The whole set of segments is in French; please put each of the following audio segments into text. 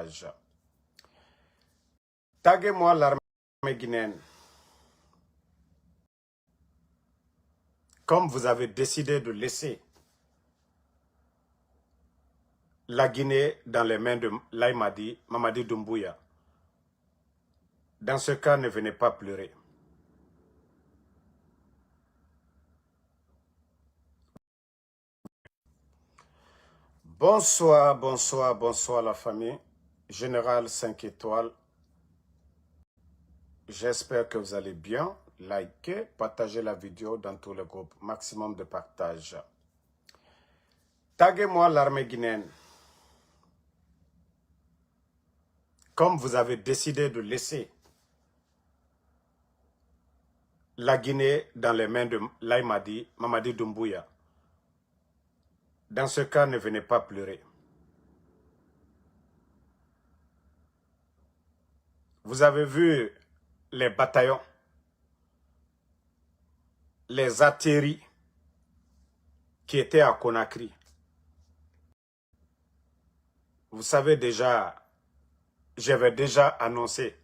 partage. Taguez-moi l'armée guinéenne. Comme vous avez décidé de laisser la Guinée dans les mains de Mamadi Doumbouya, dans ce cas, ne venez pas pleurer. Bonsoir, bonsoir, bonsoir la famille. Général 5 étoiles. J'espère que vous allez bien. Likez, partagez la vidéo dans tous les groupes. Maximum de partage. Taguez-moi l'armée guinéenne. Comme vous avez décidé de laisser la Guinée dans les mains de Mamadi Doumbouya, dans ce cas, ne venez pas pleurer. Vous avez vu les bataillons, les atterris qui étaient à Conakry. Vous savez déjà, j'avais déjà annoncé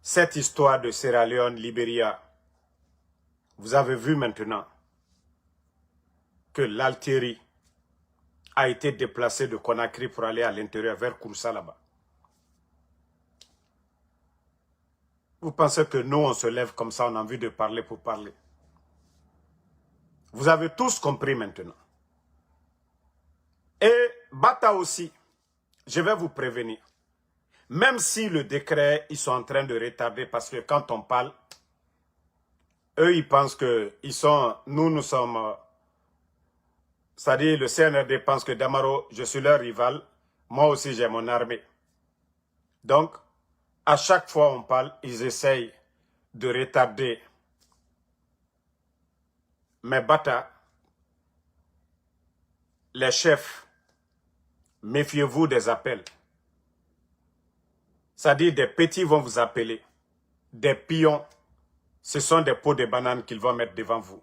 cette histoire de Sierra Leone, Libéria. Vous avez vu maintenant que l'Altérie a été déplacée de Conakry pour aller à l'intérieur vers Kouroussa là-bas. Vous pensez que nous, on se lève comme ça, on a envie de parler pour parler. Vous avez tous compris maintenant. Et Bata aussi, je vais vous prévenir. Même si le décret, ils sont en train de retarder parce que quand on parle, eux, ils pensent que nous sommes... C'est-à-dire, le CNRD pense que Damaro, je suis leur rival. Moi aussi, j'ai mon armée. Donc, à chaque fois on parle, ils essayent de retarder. Mais Bata, les chefs, méfiez-vous des appels. C'est-à-dire, des petits vont vous appeler. Des pions, ce sont des pots de bananes qu'ils vont mettre devant vous.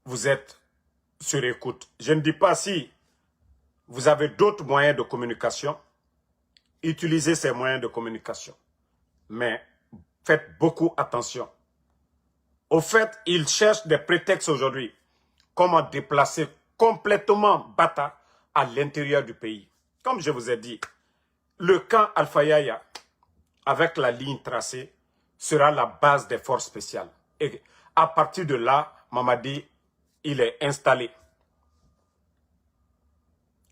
Vous êtes sur écoute. Je ne dis pas si vous avez d'autres moyens de communication, utilisez ces moyens de communication. Mais faites beaucoup attention. Au fait, ils cherchent des prétextes aujourd'hui. Comment déplacer complètement Bata à l'intérieur du pays. Comme je vous ai dit, le camp Alpha Yaya, avec la ligne tracée, sera la base des forces spéciales. Et à partir de là, Mamadi, il est installé.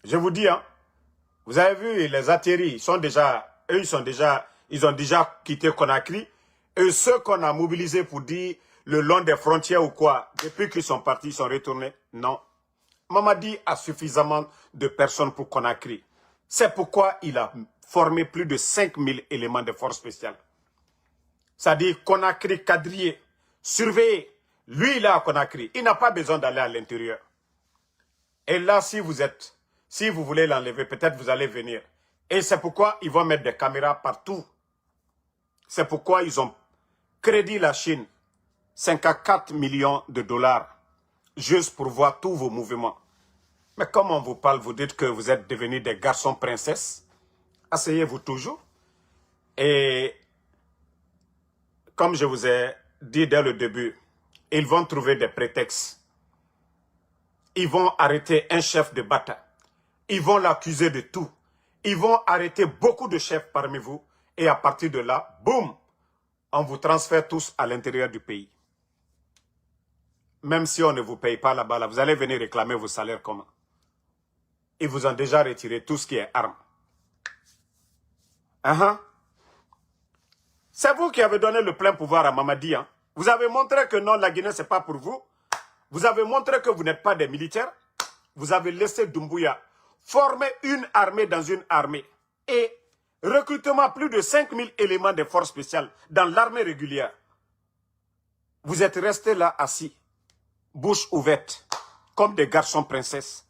Je vous dis, hein, vous avez vu, les atterris, ils ont déjà quitté Conakry. Et ceux qu'on a mobilisés pour dire le long des frontières ou quoi, depuis qu'ils sont partis, ils sont retournés. Non. Mamadi a suffisamment de personnes pour Conakry. C'est pourquoi il a formé plus de 5000 éléments de force spéciale. C'est-à-dire Conakry quadrillé, surveillé. Lui, il est à Conakry. Il n'a pas besoin d'aller à l'intérieur. Et là, si vous voulez l'enlever, peut-être vous allez venir. Et c'est pourquoi ils vont mettre des caméras partout. C'est pourquoi ils ont crédit la Chine 54 millions de dollars juste pour voir tous vos mouvements. Mais comme on vous parle, vous dites que vous êtes devenus des garçons princesses. Asseyez-vous toujours. Et comme je vous ai dit dès le début, ils vont trouver des prétextes. Ils vont arrêter un chef de Bata. Ils vont l'accuser de tout. Ils vont arrêter beaucoup de chefs parmi vous. Et à partir de là, boum, on vous transfère tous à l'intérieur du pays. Même si on ne vous paye pas là-bas, là, vous allez venir réclamer vos salaires comment? Ils vous ont déjà retiré tout ce qui est armes. C'est vous qui avez donné le plein pouvoir à Mamadi. Hein? Vous avez montré que non, la Guinée, ce n'est pas pour vous. Vous avez montré que vous n'êtes pas des militaires. Vous avez laissé Doumbouya former une armée dans une armée. Et recrutement plus de 5000 éléments de forces spéciales dans l'armée régulière. Vous êtes restés là assis, bouche ouverte, comme des garçons princesses.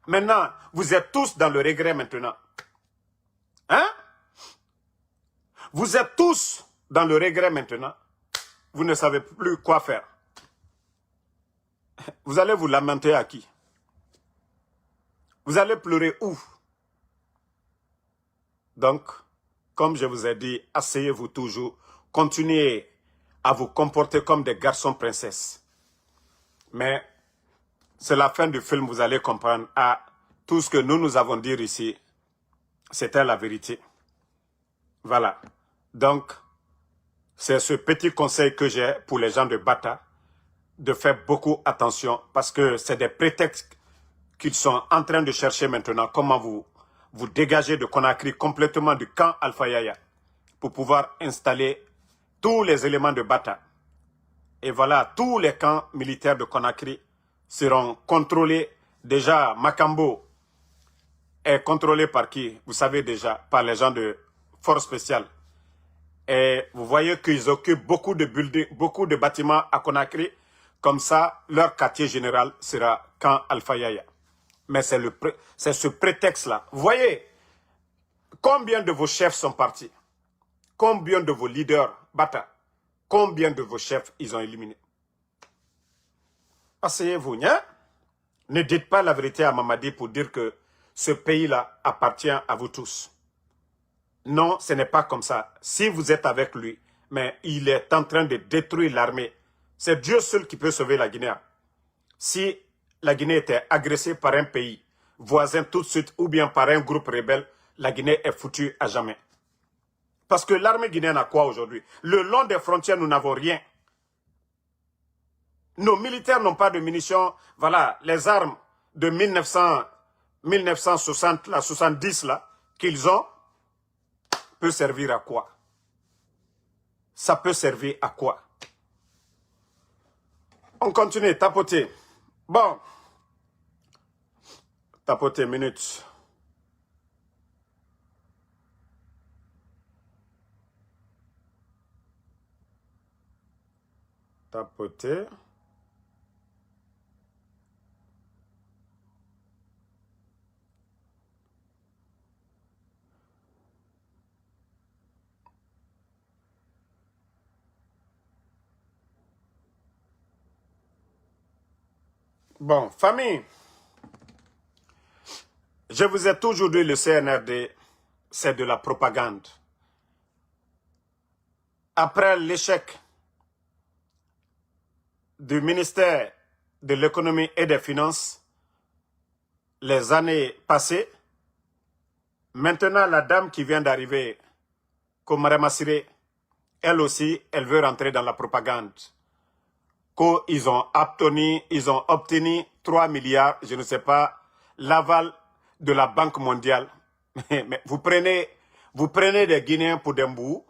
Maintenant, vous êtes tous dans le regret maintenant. Hein? Vous êtes tous dans le regret maintenant. Vous ne savez plus quoi faire. Vous allez vous lamenter à qui? Vous allez pleurer où? Donc, comme je vous ai dit, asseyez-vous toujours. Continuez à vous comporter comme des garçons princesses. Mais c'est la fin du film, vous allez comprendre. Ah, tout ce que nous avons dit ici, c'était la vérité. Voilà. Donc, c'est ce petit conseil que j'ai pour les gens de Bata, de faire beaucoup attention parce que c'est des prétextes qu'ils sont en train de chercher maintenant. Comment vous dégager de Conakry complètement du camp Alpha Yaya pour pouvoir installer tous les éléments de Bata. Et voilà, tous les camps militaires de Conakry seront contrôlés. Déjà, Makambo est contrôlé par qui? Vous savez déjà, par les gens de force spéciale. Et vous voyez qu'ils occupent beaucoup de bâtiments à Conakry. Comme ça, leur quartier général sera camp Alpha Yaya. Mais c'est ce prétexte-là. Vous voyez, combien de vos chefs sont partis? Combien de vos leaders, Bata, combien de vos chefs ils ont éliminés? Asseyez-vous, hein? Ne dites pas la vérité à Mamadi pour dire que ce pays-là appartient à vous tous. Non, ce n'est pas comme ça. Si vous êtes avec lui, mais il est en train de détruire l'armée. C'est Dieu seul qui peut sauver la Guinée. Si la Guinée était agressée par un pays voisin tout de suite ou bien par un groupe rebelle, la Guinée est foutue à jamais. Parce que l'armée guinéenne a quoi aujourd'hui? Le long des frontières, nous n'avons rien. Nos militaires n'ont pas de munitions. Voilà, les armes de 1960, là, 70 là, qu'ils ont, peut servir à quoi? Ça peut servir à quoi? On continue, tapoter. Bon. Tapoter, minute. Tapoter. Bon, famille, je vous ai toujours dit le CNRD, c'est de la propagande. Après l'échec du ministère de l'économie et des finances, les années passées, maintenant la dame qui vient d'arriver, Komare Massiré, elle aussi, elle veut rentrer dans la propagande. Qu'ils ont obtenu 3 milliards, je ne sais pas, l'aval de la Banque mondiale. Mais vous prenez des Guinéens pour des mbous,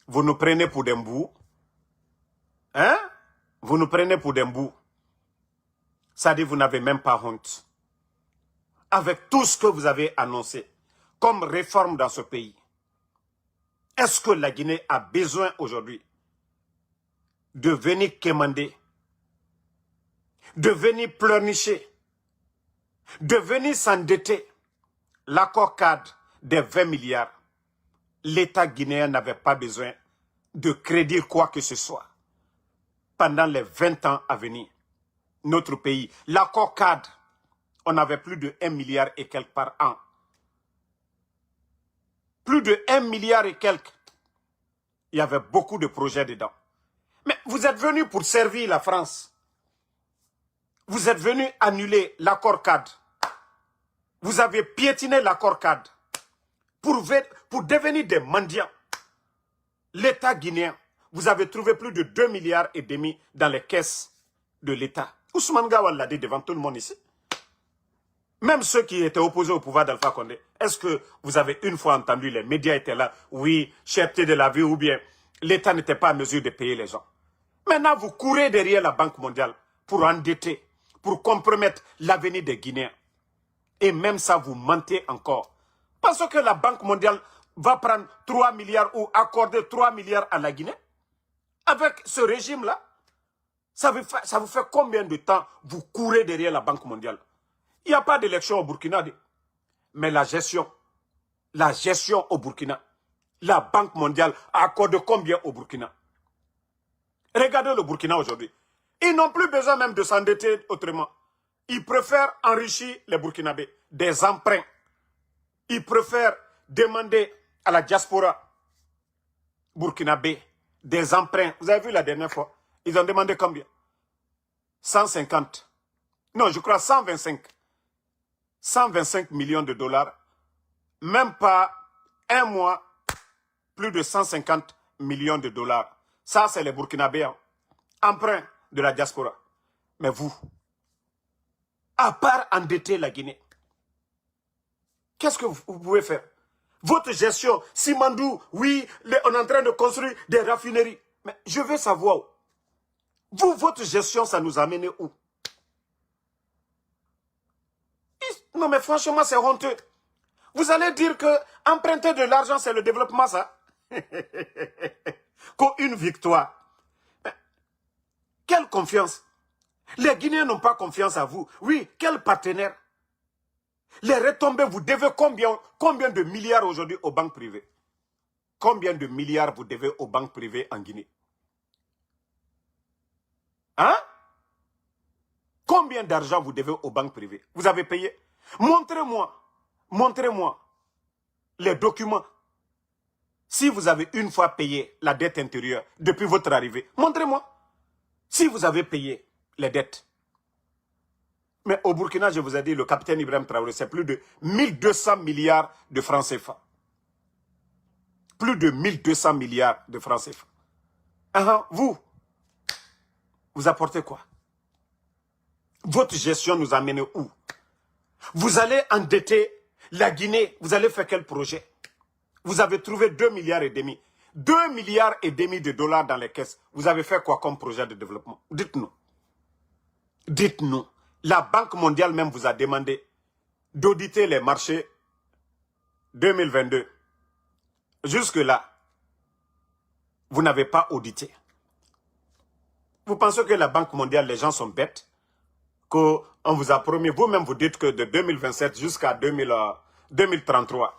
vous nous prenez pour des mbous, hein? Vous nous prenez pour des mbous. Ça dit, vous n'avez même pas honte. Avec tout ce que vous avez annoncé comme réforme dans ce pays, est-ce que la Guinée a besoin aujourd'hui de venir quémander, de venir pleurnicher, de venir s'endetter? L'accord cadre des 20 milliards, l'État guinéen n'avait pas besoin de crédit quoi que ce soit. Pendant les 20 ans à venir, notre pays, l'accord cadre, on avait plus de 1 milliard et quelques par an. Plus de 1 milliard et quelques. Il y avait beaucoup de projets dedans. Mais vous êtes venus pour servir la France. Vous êtes venus annuler l'accord cadre. Vous avez piétiné l'accord cadre pour devenir des mendiants. L'État guinéen, vous avez trouvé plus de 2 milliards et demi dans les caisses de l'État. Ousmane Gawal l'a dit devant tout le monde ici. Même ceux qui étaient opposés au pouvoir d'Alpha Condé, est-ce que vous avez une fois entendu, les médias étaient là, oui, cherté de la vie ou bien l'État n'était pas en mesure de payer les gens. Maintenant, vous courez derrière la Banque mondiale pour endetter, pour compromettre l'avenir des Guinéens. Et même ça, vous mentez encore. Parce que la Banque mondiale va prendre 3 milliards ou accorder 3 milliards à la Guinée. Avec ce régime-là, ça vous fait combien de temps vous courez derrière la Banque mondiale? Il n'y a pas d'élection au Burkina. Mais la gestion au Burkina, la Banque mondiale accorde combien au Burkina? Regardez le Burkina aujourd'hui. Ils n'ont plus besoin même de s'endetter autrement. Ils préfèrent enrichir les Burkinabés des emprunts. Ils préfèrent demandé à la diaspora burkinabé des emprunts. Vous avez vu la dernière fois? Ils ont demandé combien? 150. Non, je crois 125. 125 millions de dollars. Même pas un mois, plus de 150 millions de dollars. Ça, c'est les Burkinabés. Hein. Emprunt de la diaspora. Mais vous, à part endetter la Guinée, qu'est-ce que vous pouvez faire? Votre gestion, Simandou, oui, on est en train de construire des raffineries. Mais je veux savoir, vous, votre gestion, ça nous a mené où? Non, mais franchement, c'est honteux. Vous allez dire que emprunter de l'argent, c'est le développement, ça? Qu'une victoire. Mais quelle confiance? Les Guinéens n'ont pas confiance à vous. Oui, quel partenaire? Les retombées, vous devez combien de milliards aujourd'hui aux banques privées? Combien de milliards vous devez aux banques privées en Guinée? Hein? Combien d'argent vous devez aux banques privées? Vous avez payé? Montrez-moi les documents. Si vous avez une fois payé la dette intérieure depuis votre arrivée, montrez-moi. Si vous avez payé les dettes. Mais au Burkina, je vous ai dit, le capitaine Ibrahim Traoré, c'est plus de 1200 milliards de francs CFA. Plus de 1200 milliards de francs CFA. Vous apportez quoi? Votre gestion nous a mené où? Vous allez endetter la Guinée. Vous allez faire quel projet? Vous avez trouvé 2 milliards et demi. 2 milliards et demi de dollars dans les caisses. Vous avez fait quoi comme projet de développement? Dites-nous. Dites-nous. La Banque mondiale même vous a demandé d'auditer les marchés 2022. Jusque-là, vous n'avez pas audité. Vous pensez que la Banque mondiale, les gens sont bêtes? Qu'on vous a promis, vous-même vous dites que de 2027 jusqu'à 2033,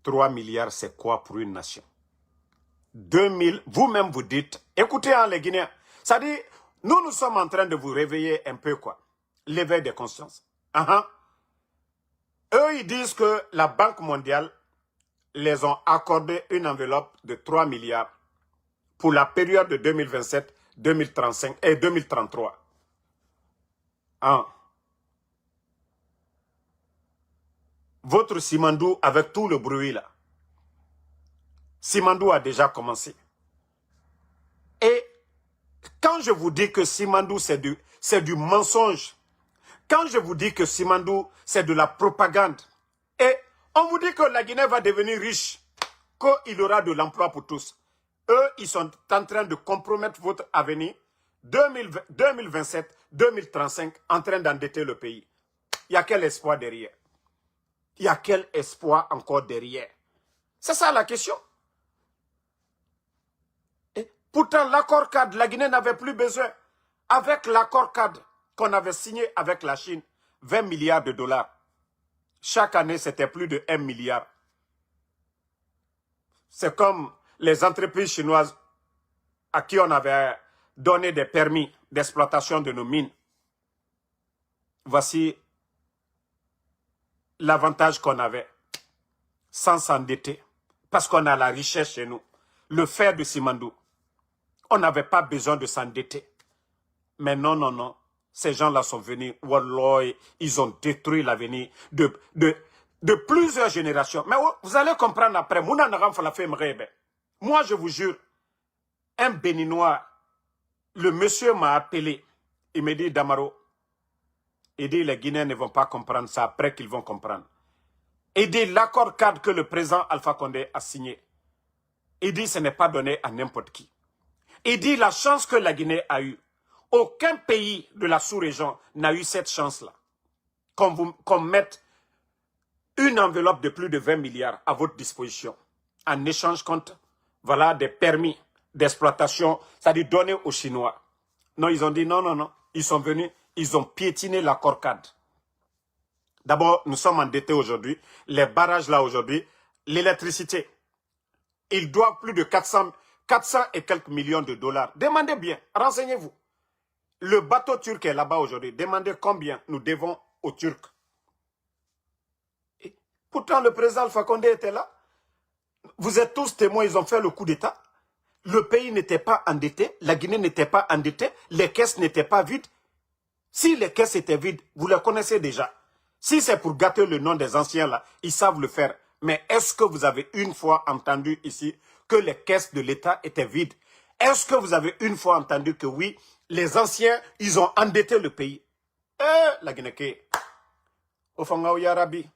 3 milliards, c'est quoi pour une nation? 2000, vous-même vous dites, écoutez hein, les Guinéens, ça dit, nous sommes en train de vous réveiller un peu quoi, l'éveil des consciences. Eux, ils disent que la Banque mondiale les ont accordé une enveloppe de 3 milliards pour la période de 2027, 2035 et 2033. Votre Simandou, avec tout le bruit là, Simandou a déjà commencé. Et quand je vous dis que Simandou, c'est du mensonge, quand je vous dis que Simandou, c'est de la propagande, et on vous dit que la Guinée va devenir riche, qu'il aura de l'emploi pour tous, eux, ils sont en train de compromettre votre avenir 2027, 2035, en train d'endetter le pays. Il y a quel espoir derrière? Il y a quel espoir encore derrière? C'est ça la question. Et pourtant, l'accord cadre, la Guinée n'avait plus besoin. Avec l'accord cadre qu'on avait signé avec la Chine, 20 milliards de dollars. Chaque année, c'était plus de 1 milliard. C'est comme les entreprises chinoises à qui on avait donné des permis d'exploitation de nos mines. Voici l'avantage qu'on avait, sans s'endetter, parce qu'on a la richesse chez nous. Le fer de Simandou, on n'avait pas besoin de s'endetter. Mais non, non, non, ces gens-là sont venus, wallah, ils ont détruit l'avenir de plusieurs générations. Mais vous allez comprendre après, moi je vous jure, un Béninois, le monsieur m'a appelé, il me dit, Damaro, il dit, les Guinéens ne vont pas comprendre ça, après qu'ils vont comprendre. Il dit, l'accord cadre que le président Alpha Condé a signé, il dit, ce n'est pas donné à n'importe qui. Il dit, la chance que la Guinée a eue, aucun pays de la sous-région n'a eu cette chance-là. Qu'on mette une enveloppe de plus de 20 milliards à votre disposition, en échange contre, voilà, des permis d'exploitation, c'est-à-dire donnés aux Chinois. Non, ils ont dit non, non, non. Ils sont venus, ils ont piétiné l'accord cadre. D'abord, nous sommes endettés aujourd'hui. Les barrages là aujourd'hui, l'électricité, ils doivent plus de 400 et quelques millions de dollars. Demandez bien, renseignez-vous. Le bateau turc est là-bas aujourd'hui. Demandez combien nous devons aux Turcs. Pourtant, le président Alpha Condé était là. Vous êtes tous témoins, ils ont fait le coup d'État. Le pays n'était pas endetté, la Guinée n'était pas endettée, les caisses n'étaient pas vides. Si les caisses étaient vides, vous les connaissez déjà. Si c'est pour gâter le nom des anciens là, ils savent le faire. Mais est-ce que vous avez une fois entendu ici que les caisses de l'État étaient vides? Est-ce que vous avez une fois entendu que oui, les anciens, ils ont endetté le pays? La Guinée, au Fangao Yarabi,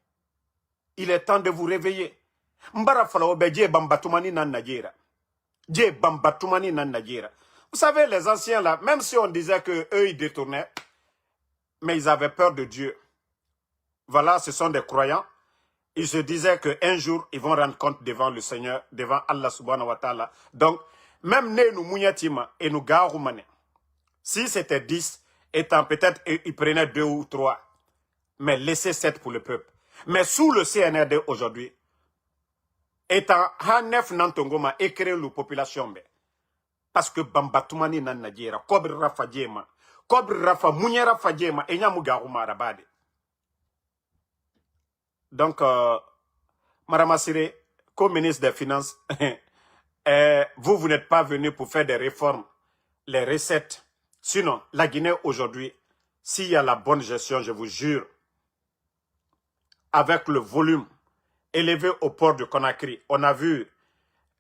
il est temps de vous réveiller. Mbara Falao Bedje Bambatumani nan Najera. Dje Bambatumani nan Najera. Vous savez, les anciens là, même si on disait qu'eux ils détournaient, mais ils avaient peur de Dieu. Voilà, ce sont des croyants. Ils se disaient qu'un jour, ils vont rendre compte devant le Seigneur, devant Allah subhanahu wa ta'ala. Donc, même nous Mouniatima et nous Garoumane, si c'était 10, étant peut-être, ils prenaient 2 ou 3, mais laissez 7 pour le peuple. Mais sous le CNRD aujourd'hui, étant Hanef Nantongoma, écrire la population, parce que Bambatoumani nan Nadjera, Kobre Rafa Djema, Kobre Rafa Mouniera Fadjema, et Nyamu Garouma Rabade. Donc, Madame Assiré, comme ministre des Finances, vous n'êtes pas venu pour faire des réformes, les recettes. Sinon, la Guinée aujourd'hui, s'il y a la bonne gestion, je vous jure, avec le volume élevé au port de Conakry, on a vu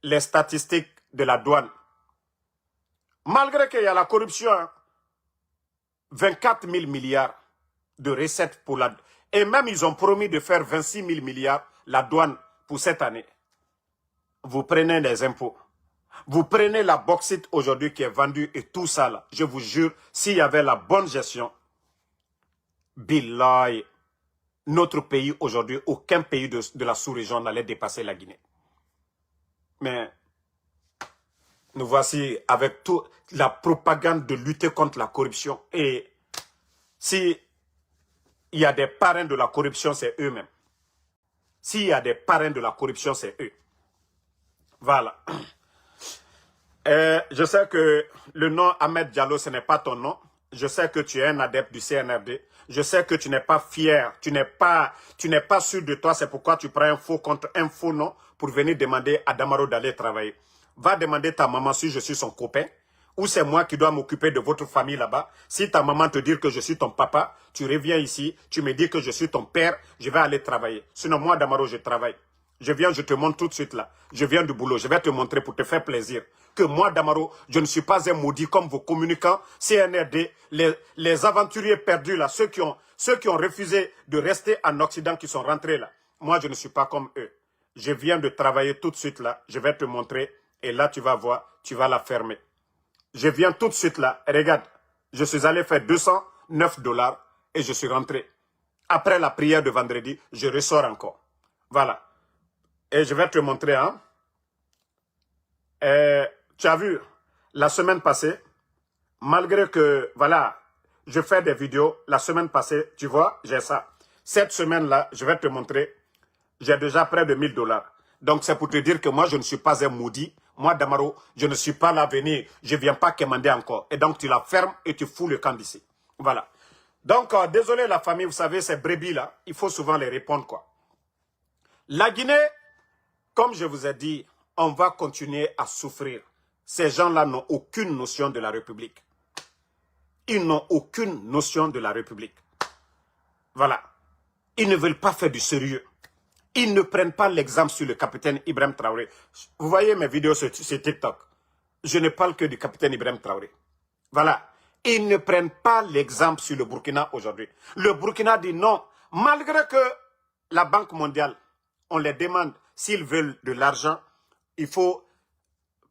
les statistiques de la douane. Malgré qu'il y a la corruption, 24 000 milliards de recettes pour la... Et même ils ont promis de faire 26 000 milliards la douane pour cette année. Vous prenez les impôts. Vous prenez la bauxite aujourd'hui qui est vendue et tout ça là. Je vous jure, s'il y avait la bonne gestion, billahi, notre pays aujourd'hui, aucun pays de la sous-région n'allait dépasser la Guinée. Mais nous voici avec toute la propagande de lutter contre la corruption. Et si il y a des parrains de la corruption, c'est eux-mêmes. S'il y a des parrains de la corruption, c'est eux. Voilà. Je sais que le nom Ahmed Diallo, ce n'est pas ton nom. Je sais que tu es un adepte du CNRD. Je sais que tu n'es pas fier. Tu n'es pas sûr de toi. C'est pourquoi tu prends un faux contre un faux nom pour venir demander à Damaro d'aller travailler. Va demander ta maman si je suis son copain. Ou c'est moi qui dois m'occuper de votre famille là-bas. Si ta maman te dit que je suis ton papa, tu reviens ici, tu me dis que je suis ton père, je vais aller travailler. Sinon, moi, Damaro, je travaille. Je viens, je te montre tout de suite là. Je viens du boulot, je vais te montrer pour te faire plaisir. Que moi, Damaro, je ne suis pas un maudit comme vos communicants, CNRD, les aventuriers perdus là, ceux qui ont refusé de rester en Occident, qui sont rentrés là. Moi, je ne suis pas comme eux. Je viens de travailler tout de suite là, je vais te montrer, et là, tu vas voir, tu vas la fermer. Je viens tout de suite là, regarde, je suis allé faire 209 $ et je suis rentré. Après la prière de vendredi, je ressors encore. Voilà. Et je vais te montrer, hein. Tu as vu, la semaine passée, malgré que, voilà, je fais des vidéos, la semaine passée, tu vois, j'ai ça. Cette semaine-là, je vais te montrer, j'ai déjà près de 1000 $. Donc, c'est pour te dire que moi, je ne suis pas un maudit. Moi, Damaro, je ne suis pas là à venir. Je ne viens pas commander encore. Et donc, tu la fermes et tu fous le camp d'ici. Voilà. Donc, désolé la famille, vous savez, ces brebis-là, il faut souvent les répondre, quoi. La Guinée, comme je vous ai dit, on va continuer à souffrir. Ces gens-là n'ont aucune notion de la République. Ils n'ont aucune notion de la République. Voilà. Ils ne veulent pas faire du sérieux. Ils ne prennent pas l'exemple sur le capitaine Ibrahim Traoré. Vous voyez mes vidéos sur TikTok. Je ne parle que du capitaine Ibrahim Traoré. Voilà. Ils ne prennent pas l'exemple sur le Burkina aujourd'hui. Le Burkina dit non. Malgré que la Banque mondiale, on les demande s'ils veulent de l'argent, il faut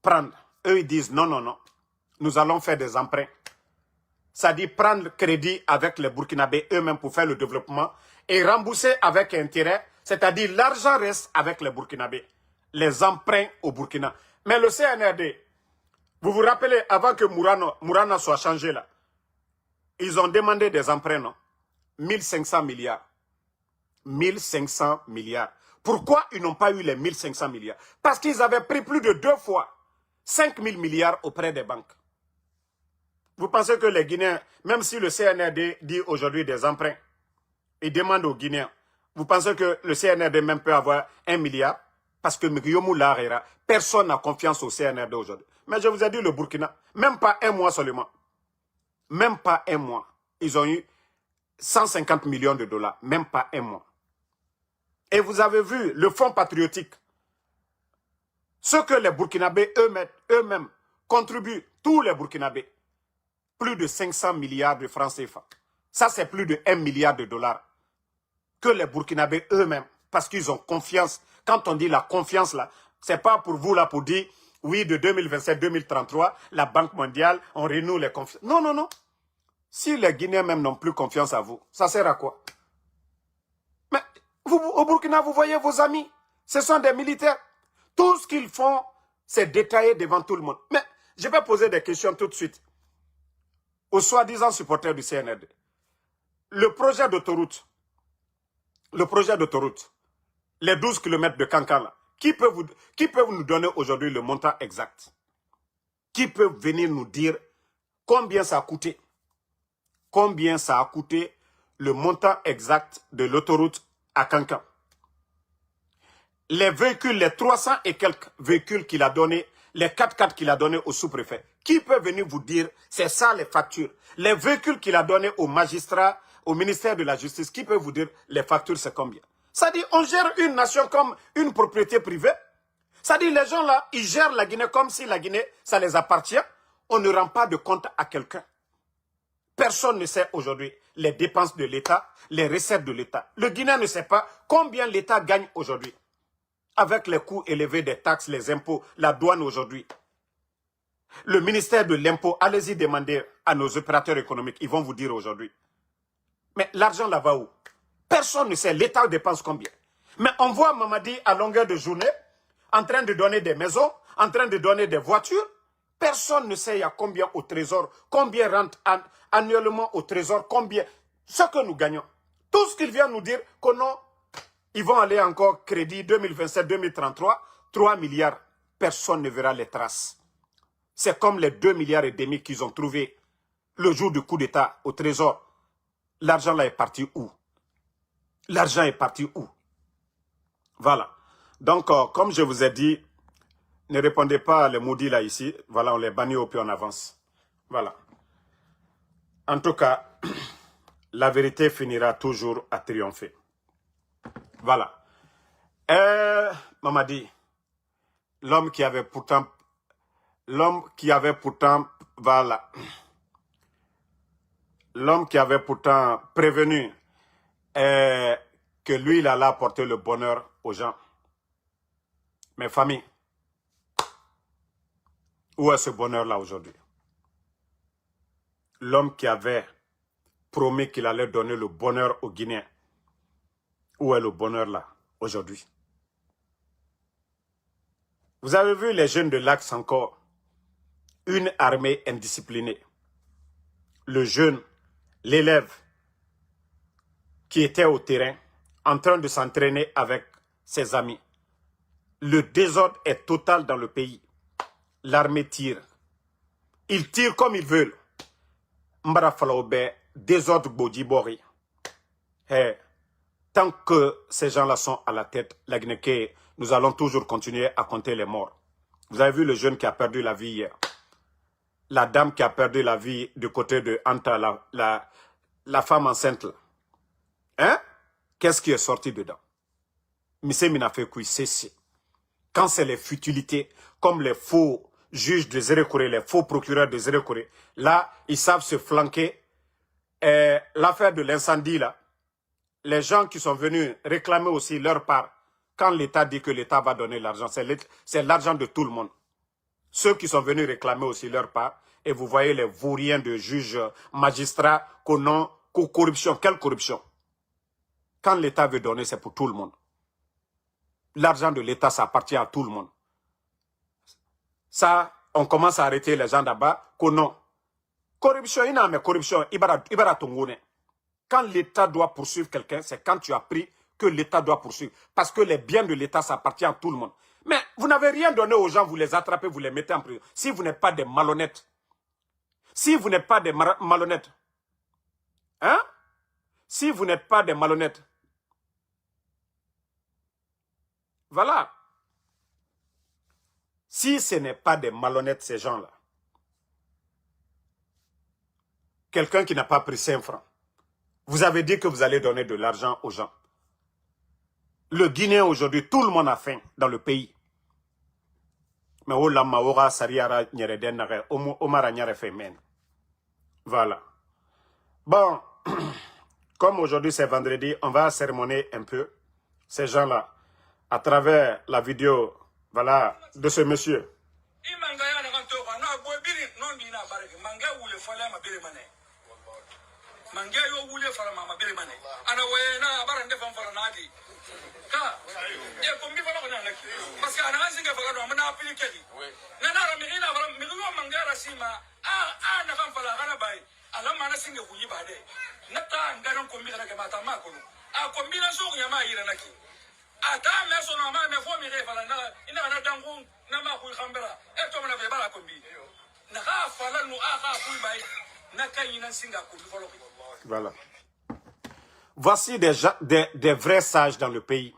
prendre. Eux, ils disent non, non, non. Nous allons faire des emprunts. Ça dit prendre crédit avec les Burkinabés eux-mêmes pour faire le développement et rembourser avec intérêt. C'est-à-dire l'argent reste avec les Burkinabés. Les emprunts au Burkina. Mais le CNRD, vous vous rappelez, avant que Mourana soit changé là, ils ont demandé des emprunts, non? 1500 milliards. 1500 milliards. Pourquoi ils n'ont pas eu les 1500 milliards? Parce qu'ils avaient pris plus de 2 fois 5000 milliards auprès des banques. Vous pensez que les Guinéens, même si le CNRD dit aujourd'hui des emprunts, ils demandent aux Guinéens, Vous pensez que le CNRD même peut avoir 1 milliard? Parce que Myriamou Larera, personne n'a confiance au CNRD aujourd'hui. Mais je vous ai dit, le Burkina, même pas un mois seulement. Même pas un mois. Ils ont eu 150 millions de dollars. Même pas un mois. Et vous avez vu le Fonds patriotique. Ce que les Burkinabés eux-mêmes contribuent, tous les Burkinabés, plus de 500 milliards de francs CFA. Ça, c'est plus de 1 milliard de dollars que les Burkinabés eux-mêmes, parce qu'ils ont confiance. Quand on dit la confiance, là, c'est pas pour vous, là, pour dire, oui, de 2027-2033, la Banque mondiale, on renoue les confiances. Non, non, non. Si les Guinéens même n'ont plus confiance à vous, ça sert à quoi? Mais vous, au Burkina, vous voyez vos amis, ce sont des militaires. Tout ce qu'ils font, c'est détaillé devant tout le monde. Mais je vais poser des questions tout de suite aux soi-disant supporters du CNRD. Le projet d'autoroute, les 12 km de Cancan, là, qui peut nous donner aujourd'hui le montant exact? Qui peut venir nous dire combien ça a coûté? Combien ça a coûté le montant exact de l'autoroute à Cancan? Les véhicules, les 300 et quelques véhicules qu'il a donnés, les 4x4 qu'il a donnés au sous-préfet, qui peut venir vous dire, c'est ça les factures? Les véhicules qu'il a donnés aux magistrats, au ministère de la Justice, qui peut vous dire, les factures c'est combien? Ça dit, on gère une nation comme une propriété privée. Ça dit, les gens là, ils gèrent la Guinée comme si la Guinée, ça les appartient. On ne rend pas de compte à quelqu'un. Personne ne sait aujourd'hui les dépenses de l'État, les recettes de l'État. Le Guinéen ne sait pas combien l'État gagne aujourd'hui. Avec les coûts élevés des taxes, les impôts, la douane aujourd'hui. Le ministère de l'impôt, allez-y demander à nos opérateurs économiques, ils vont vous dire aujourd'hui. Mais l'argent là va où? Personne ne sait, l'État dépense combien. Mais on voit Mamadi à longueur de journée, en train de donner des maisons, en train de donner des voitures. Personne ne sait il y a combien au trésor, combien rentre annuellement au trésor, combien, ce que nous gagnons. Tout ce qu'il vient nous dire, que non, ils vont aller encore crédit 2027-2033, 3 milliards. Personne ne verra les traces. C'est comme les 2 milliards et demi qu'ils ont trouvé le jour du coup d'État au trésor. L'argent là est parti où? L'argent est parti où? Voilà. Donc, comme je vous ai dit, ne répondez pas à les maudits là ici. Voilà, on les bannit au plus on avance. Voilà. En tout cas, la vérité finira toujours à triompher. Voilà. Mamadi, l'homme qui avait pourtant, voilà, l'homme qui avait pourtant prévenu que lui, il allait apporter le bonheur aux gens. Mes familles, où est ce bonheur-là aujourd'hui? L'homme qui avait promis qu'il allait donner le bonheur aux Guinéens, où est le bonheur là aujourd'hui? Vous avez vu les jeunes de l'Axe encore, une armée indisciplinée. Le jeune, l'élève qui était au terrain, en train de s'entraîner avec ses amis. Le désordre est total dans le pays. L'armée tire. Ils tirent comme ils veulent. Mbara Falaobe, désordre Bodjibori. Tant que ces gens-là sont à la tête, la Guinée, nous allons toujours continuer à compter les morts. Vous avez vu le jeune qui a perdu la vie hier. La dame qui a perdu la vie du côté de Anta, la femme enceinte. Là. Hein? Qu'est-ce qui est sorti dedans? Mise Minafekui, c'est quand c'est les futilités, comme les faux juges de Zérekoré, les faux procureurs de Zérekoré, là, ils savent se flanquer. L'affaire de l'incendie, là, les gens qui sont venus réclamer aussi leur part, quand l'État dit que l'État va donner l'argent, c'est l'argent de tout le monde. Ceux qui sont venus réclamer aussi leur part, et vous voyez les vauriens de juges, magistrats, corruption. Quelle corruption? Quand l'État veut donner, c'est pour tout le monde. L'argent de l'État, ça appartient à tout le monde. Ça, on commence à arrêter les gens là-bas, que non. Corruption, il y a mais corruption, ibara tongone. Quand l'État doit poursuivre quelqu'un, c'est quand tu as pris que l'État doit poursuivre. Parce que les biens de l'État, ça appartient à tout le monde. Mais vous n'avez rien donné aux gens, vous les attrapez, vous les mettez en prison. Si vous n'êtes pas des malhonnêtes. Si vous n'êtes pas des malhonnêtes. Hein? Si vous n'êtes pas des malhonnêtes. Voilà. Si ce n'est pas des malhonnêtes, ces gens-là, quelqu'un qui n'a pas pris 5 francs, vous avez dit que vous allez donner de l'argent aux gens. Le Guinéen aujourd'hui, tout le monde a faim dans le pays. Mais voilà. Bon, comme aujourd'hui c'est vendredi, on va cérémonier un peu ces gens-là à travers la vidéo, voilà, de ce monsieur. Voilà. Voici des vrais sages dans le pays.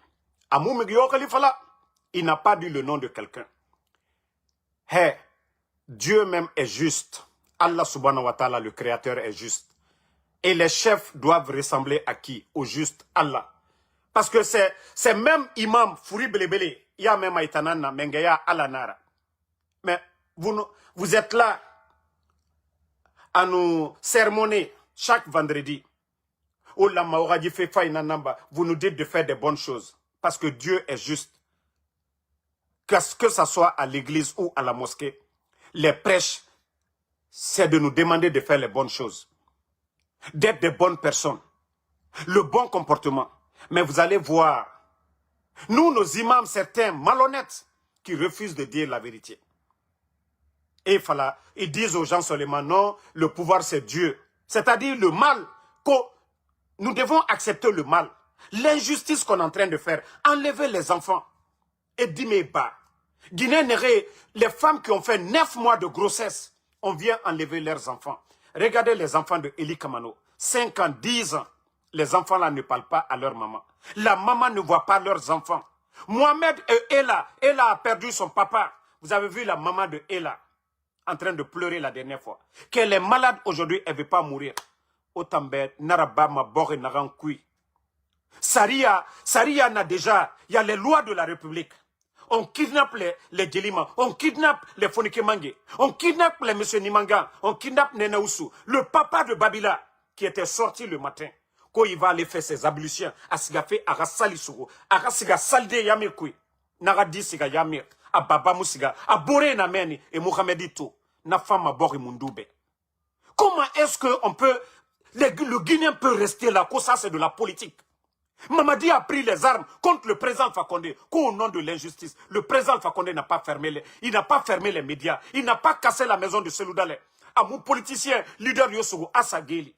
Il n'a pas dit le nom de quelqu'un. Hey, Dieu même est juste. Allah subhanahu wa ta'ala, le créateur, est juste. Et les chefs doivent ressembler à qui? Au juste Allah. Parce que c'est même imam Fouri Belebele, il y a même Aïtanana, Mengeya Alanara. Mais vous êtes là à nous sermonner chaque vendredi. Vous nous dites de faire des bonnes choses. Parce que Dieu est juste. Que ce soit à l'église ou à la mosquée, les prêches, c'est de nous demander de faire les bonnes choses. D'être des bonnes personnes. Le bon comportement. Mais vous allez voir, nous, nos imams, certains malhonnêtes, qui refusent de dire la vérité. Et ils disent aux gens seulement, non, le pouvoir c'est Dieu. C'est-à-dire le mal, nous devons accepter le mal. L'injustice qu'on est en train de faire, enlever les enfants. Et Dimeba, Guinée, les femmes qui ont fait 9 mois de grossesse, on vient enlever leurs enfants. Regardez les enfants de Eli Kamano, 5 ans, 10 ans. Les enfants-là ne parlent pas à leur maman. La maman ne voit pas leurs enfants. Mohamed et Ella a perdu son papa. Vous avez vu la maman de Ella en train de pleurer la dernière fois. Qu'elle est malade aujourd'hui, elle ne veut pas mourir. Otambe, Naraba, Mabore, Narankui. Saria n'a déjà, il y a les lois de la République. On kidnappe les Djelima, on kidnappe les Fonikemangue, on kidnappe les M. Nimanga, on kidnappe Nenaoussou, le papa de Babila, qui était sorti le matin. Quand il va aller faire ses ablutions, Asiga fait Arasali Souro, Arasiga Salde Yamekui, Naradi Siga Yamir, Ababa Moussiga, Abore Nameni et Mohamedito, Nafama Bori Mundoube. Comment est-ce que le Guinéen peut rester là, que ça c'est de la politique? Mamadi a pris les armes contre le président Fakonde, qu'au nom de l'injustice, le président Fakonde n'a pas fermé les médias, il n'a pas cassé la maison de Seloudale. À mon politicien, leader Yossou Assageli,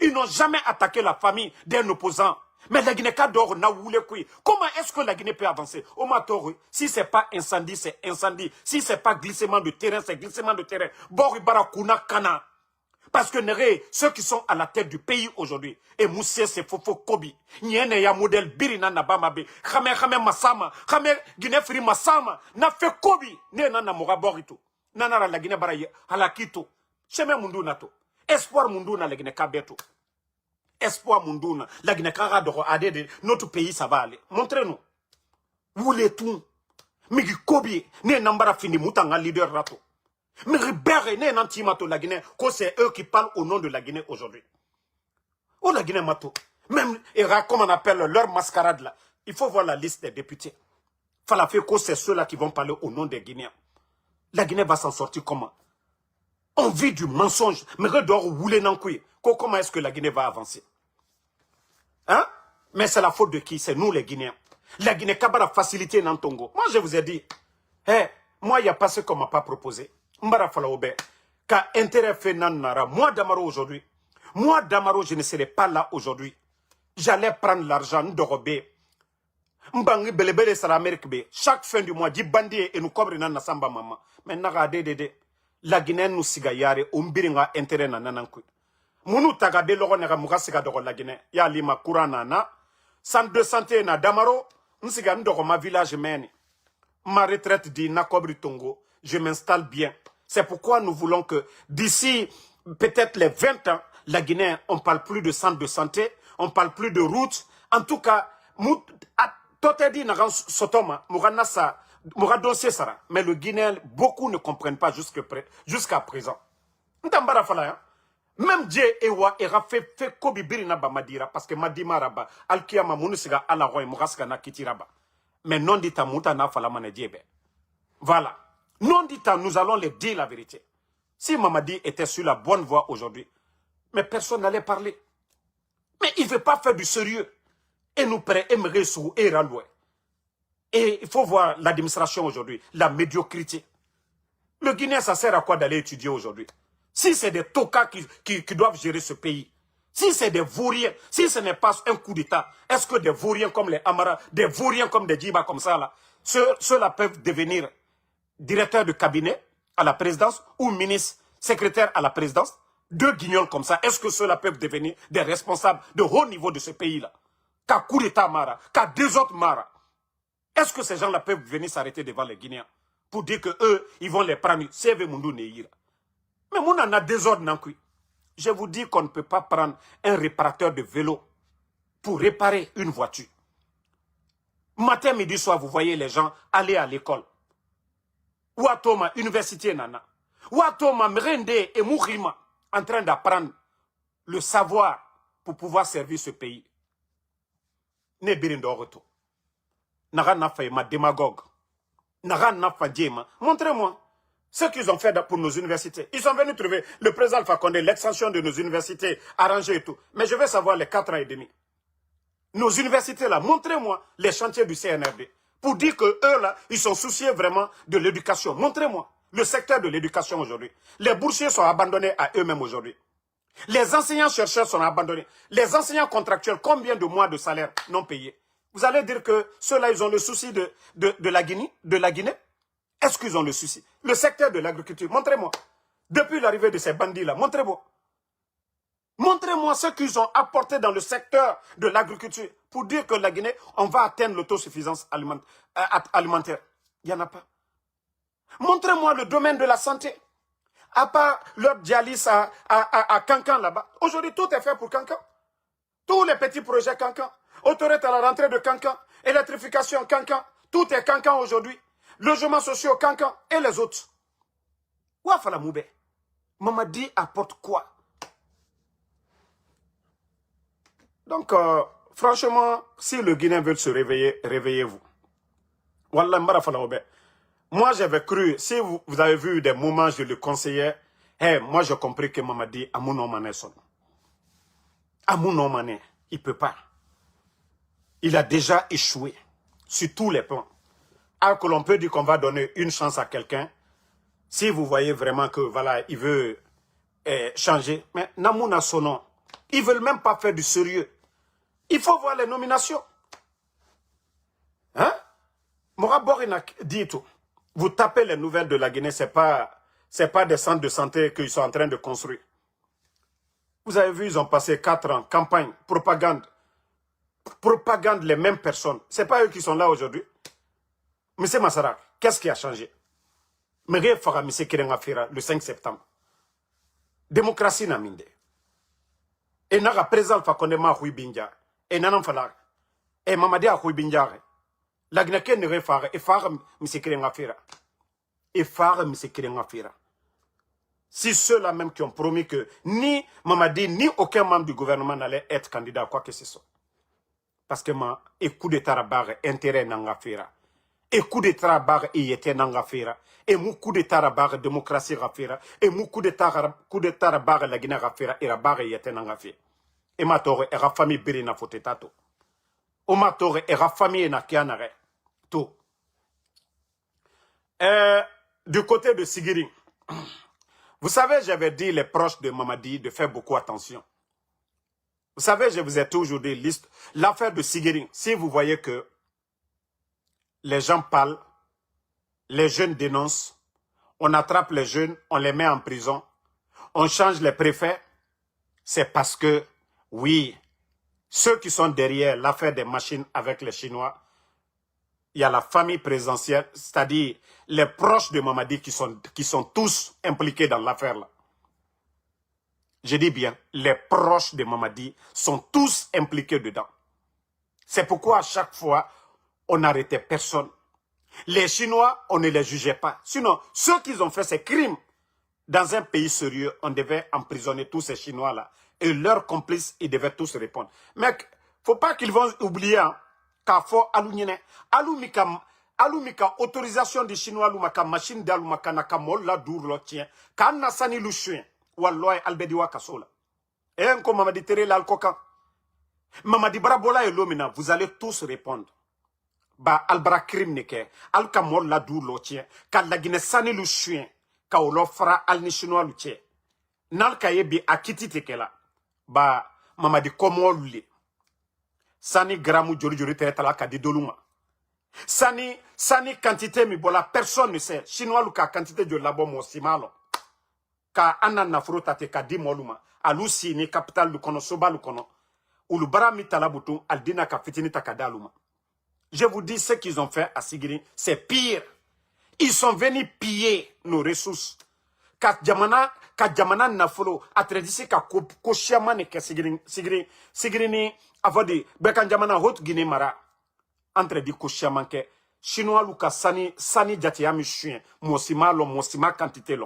ils n'ont jamais attaqué la famille d'un opposant. Mais la Guinée d'or n'a voulu quoi. Comment est-ce que la Guinée peut avancer? Omatoro, si c'est pas incendie, c'est incendie. Si c'est pas glissement de terrain, c'est glissement de terrain. Bori Barakuna Kana. Parce que ceux qui sont à la tête du pays aujourd'hui, et Moussé c'est Fofo Kobi, Nyene ya modèle Birina Nabamabe, Khame Masama, Khame Guinée Fri Masama, na fait Kobi, ne nana Moraborito, Nanara la Guinée Baraye, Halakito, Cheme Mundunato, Espoir Munduna la Guinée Kabeto, Espoir Munduna, la Guinée Karadoro, Adede, notre pays ça va aller. Montrez-nous. Vous les tout. Migi Kobi, ne Nambara Fini Moutanga leader rato. Mais la Guinée, c'est eux qui parlent au nom de la Guinée aujourd'hui. Oh la Guinée Mato. Même, comme on appelle leur mascarade là, il faut voir la liste des députés. Falafeko, c'est ceux-là qui vont parler au nom des Guinéens. La Guinée va s'en sortir comment? On vit du mensonge. Mais comment est-ce que la Guinée va avancer? Hein? Mais c'est la faute de qui? C'est nous les Guinéens. La Guinée Kabara facilité Nantongo. Moi je vous ai dit, moi il n'y a pas ce qu'on ne m'a pas proposé. Mbara Falaoube, car intérêt fait Nara. Moi Damaro aujourd'hui, je ne serai pas là aujourd'hui. J'allais prendre l'argent de Robé. Mbangi belebele sara Amérique be. Chaque fin du mois, dit bandi et nous cobre nan samba maman. Mais naga de la Guinée nous siga yare, umbiringa intérêt nananku. Munu tagade logo naga muka siga dogo la Guinée. Ya lima kurana na. Centre de santé na Damaro, Nsiga ndoko ma village meni. Ma retraite dit Nakobri Tongo. Je m'installe bien. C'est pourquoi nous voulons que d'ici peut-être les 20 ans, la Guinée, on ne parle plus de centre de santé, on ne parle plus de routes. En tout cas, mais le Guinéen, beaucoup ne comprennent pas jusqu'à présent. Même Dieu Ewa era fait Kobi Birina Bamadira parce que Madima Raba, Alkiyama Munisiga Alaroy Muraska na Kitiraba. Mais non dit à Moutana Falamane Diebe. Voilà. Non dit à nous allons les dire la vérité. Si Mamadi était sur la bonne voie aujourd'hui, mais personne n'allait parler. Mais il ne veut pas faire du sérieux. Et nous aimerait sous et ralouer. Et il faut voir l'administration aujourd'hui, la médiocrité. Le Guinéen, ça sert à quoi d'aller étudier aujourd'hui? Si c'est des tokas qui doivent gérer ce pays, si c'est des vauriens, si ce n'est pas un coup d'État, est-ce que des vauriens comme les Amara, des vauriens comme des Djiba comme ça, là, ceux-là peuvent devenir directeurs de cabinet à la présidence ou ministre, secrétaire à la présidence? Deux guignols comme ça, est-ce que ceux-là peuvent devenir des responsables de haut niveau de ce pays-là? Qu'à coup d'État Mara, qu'à deux autres Mara. Est-ce que ces gens-là peuvent venir s'arrêter devant les Guinéens pour dire que eux, ils vont les prendre? Mais mon en a désordre non. Je vous dis qu'on ne peut pas prendre un réparateur de vélo pour réparer une voiture. Matin, midi, soir, vous voyez les gens aller à l'école. Ouatoma, université nana. Ouatoma, Mrende et Mourima en train d'apprendre le savoir pour pouvoir servir ce pays. Ne birindo retour. Naga nafa ma démagogue. Naga nafa djema. Montrez-moi ce qu'ils ont fait pour nos universités. Ils sont venus trouver le président Alpha Condé, l'extension de nos universités arrangée et tout. Mais je veux savoir les 4 ans et demi. Nos universités là, montrez-moi les chantiers du CNRD. Pour dire que eux là, ils sont souciés vraiment de l'éducation. Montrez-moi le secteur de l'éducation aujourd'hui. Les boursiers sont abandonnés à eux-mêmes aujourd'hui. Les enseignants-chercheurs sont abandonnés. Les enseignants contractuels, combien de mois de salaire non payés? Vous allez dire que ceux-là, ils ont le souci de la Guinée? Est-ce qu'ils ont le souci? Le secteur de l'agriculture, montrez-moi. Depuis l'arrivée de ces bandits-là, montrez-moi. Montrez-moi ce qu'ils ont apporté dans le secteur de l'agriculture pour dire que la Guinée, on va atteindre l'autosuffisance alimentaire. Il n'y en a pas. Montrez-moi le domaine de la santé. À part leur dialyse à Cancan là-bas. Aujourd'hui, tout est fait pour Cancan. Tous les petits projets Cancan. Autorité à la rentrée de Cancan. Électrification Cancan. Tout est Cancan aujourd'hui. Logements sociaux Cancan et les autres. Ouafala Moube. Mamadi apporte quoi? Donc, franchement, si le Guinéen veut se réveiller, réveillez-vous. Wallah Mbarafala Obe. Moi, j'avais cru, si vous avez vu des moments, je le conseillais, moi, j'ai compris que Mamadi, Amouno Mané son. Amouno Mané, il ne peut pas. Il a déjà échoué sur tous les plans. Alors que l'on peut dire qu'on va donner une chance à quelqu'un, si vous voyez vraiment que, voilà, il veut changer, mais Namouna Sonon, ils ne veulent même pas faire du sérieux. Il faut voir les nominations. Hein? Mora Borinak dit tout. Vous tapez les nouvelles de la Guinée, ce n'est pas des centres de santé qu'ils sont en train de construire. Vous avez vu, ils ont passé 4 ans, campagne, propagande. Propagande les mêmes personnes. Ce n'est pas eux qui sont là aujourd'hui. Monsieur Massarak, qu'est-ce qui a changé? Méré Fara Monsieur Kirengafira le 5 septembre. Démocratie n'a minde. Et n'a présent Fakonema Hui Binjar. Et n'en falar. Et Mamadi a Hui Binjar. La Guinée ne refare. Et Fara Monsieur Kirengafira. Et Fara Monsieur Kirengafira. Si ceux-là même qui ont promis que ni Mamadi ni aucun membre du gouvernement n'allait être candidat à quoi que ce soit. Parce que ma coup d'état rabar intérêt n'angafira. Et coup d'état rabar y était n'angafira. Et mon coup d'état rabar démocratie rafira. Et mon coup d'état rabar la Guinée rafira et rabar y était n'angafira. Et ma tore et la famille birina fotetato. O ma tore et la famille na kianare. Tout. Du côté de Sigiri. Vous savez, j'avais dit les proches de Mamadi de faire beaucoup attention. Vous savez, je vous ai toujours dit l'affaire de Sigiri. Si vous voyez que les gens parlent, les jeunes dénoncent, on attrape les jeunes, on les met en prison, on change les préfets, c'est parce que, oui, ceux qui sont derrière l'affaire des machines avec les Chinois, il y a la famille présidentielle, c'est-à-dire les proches de Mamadi qui sont tous impliqués dans l'affaire là. Je dis bien, les proches de Mamadi sont tous impliqués dedans. C'est pourquoi à chaque fois, on n'arrêtait personne. Les Chinois, on ne les jugeait pas. Sinon, ceux qui ont fait ces crimes, dans un pays sérieux, on devait emprisonner tous ces Chinois-là. Et leurs complices, ils devaient tous répondre. Mais, faut pas qu'ils vont oublier qu'à fort Alounyene. Alumika autorisation des Chinois, Alumaka machine d'Alumaka nakamol la dour lo tien. Kana sani lu chien. Walloy albediwa kasola. Et un comme Mamadi Tere l'alcoca. Mamadi Barabola et Lomina, vous allez tous répondre. Ba albra crime neke. Alkamol la dour lo tien. Ka lagine sani lu chien. Ka olofra al ni Chinois lu tien. Nal kayebi akiti tekela. Ba Mamadi komol li. Sani gramu jori jori tere tala ka di doluma. Sani quantité mi bola personne ne sait. Chinois lu ka quantité de labo mo simalo. Ka anan nafuro tate ka di moluma. Alusi ni capital lu kono soba lu kono. Ulu bara mi talabutu al dina ka fitini takadaluma. Je vous dis ce qu'ils ont fait à Sigiri, c'est pire. Ils sont venus piller nos ressources. Ka jamana nafolo atredisi ka ko shiama ne ke Sigiri ni avodi bekan jamana hot Guinée mara. Entre di ko shiama ke Chinois lu ka sani jatiya mi chien mosima quantité lo.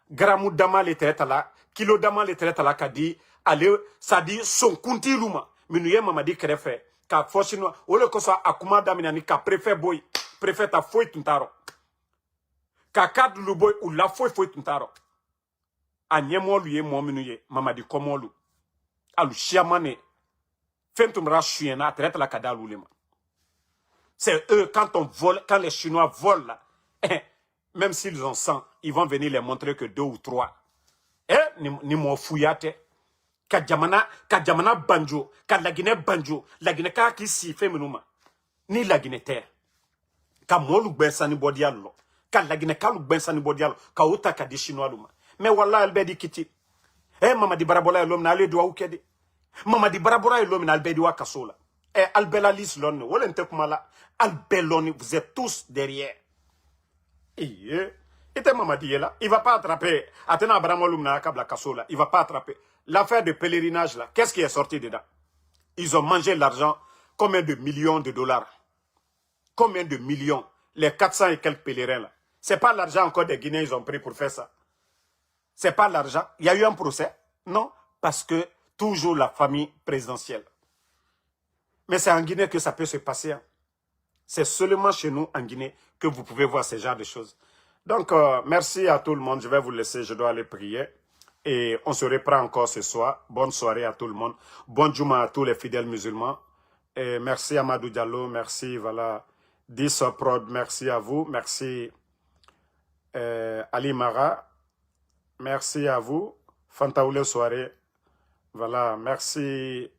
Gramu dama le tretala, kilo dama le tretala kadi ale sadi son kunti luma. Minuye Mamadi krefe ka fo Chinois ole ko sa akuma damina ni ka préfet ta foi tuntaro. Ka kad lu boy ou la foi tuntaro. Anyemo lu ye mo minuye Mamadi komolu. Alu chiamane fentum ra chien na tretala kada lulema. C'est eux, quand les Chinois volent là, même s'ils ont 100, ils vont venir les montrer que 2 ou 3. Ni mo fouillate. Ka jamana banjo, ka la Guinée banjo, la Guinée ka ki si feminuma. Ni la Guinée terre. Ka molu bensani bodialo. Ka la Guinée ka lu bensani bodialo, ka ota ka di Chinois luma. Mais wallah albedi kiti. Mamadi Barabola l'homme na ale doa ukede. Mamadi Barabola l'homme na albedi wa kasola. Albelalis l'homme, wolente kumala. Albeloni, vous êtes tous derrière. Et Mamadi là, il va pas attraper. Atena Abrahamolum na kabla kasola, il va pas attraper. L'affaire de pèlerinage là, qu'est-ce qui est sorti dedans? Ils ont mangé l'argent, combien de millions de dollars? Combien de millions? Les 400 et quelques pèlerins là. C'est pas l'argent encore des Guinéens ils ont pris pour faire ça. C'est pas l'argent. Il y a eu un procès? Non, parce que toujours la famille présidentielle. Mais c'est en Guinée que ça peut se passer. Hein. C'est seulement chez nous, en Guinée, que vous pouvez voir ce genre de choses. Donc, merci à tout le monde. Je vais vous laisser, je dois aller prier. Et on se reprend encore ce soir. Bonne soirée à tout le monde. Bonne Juma à tous les fidèles musulmans. Et merci Amadou Diallo, merci, voilà, Prod, merci à vous. Merci Ali Mara, merci à vous. Fantaoule soirée. Voilà, merci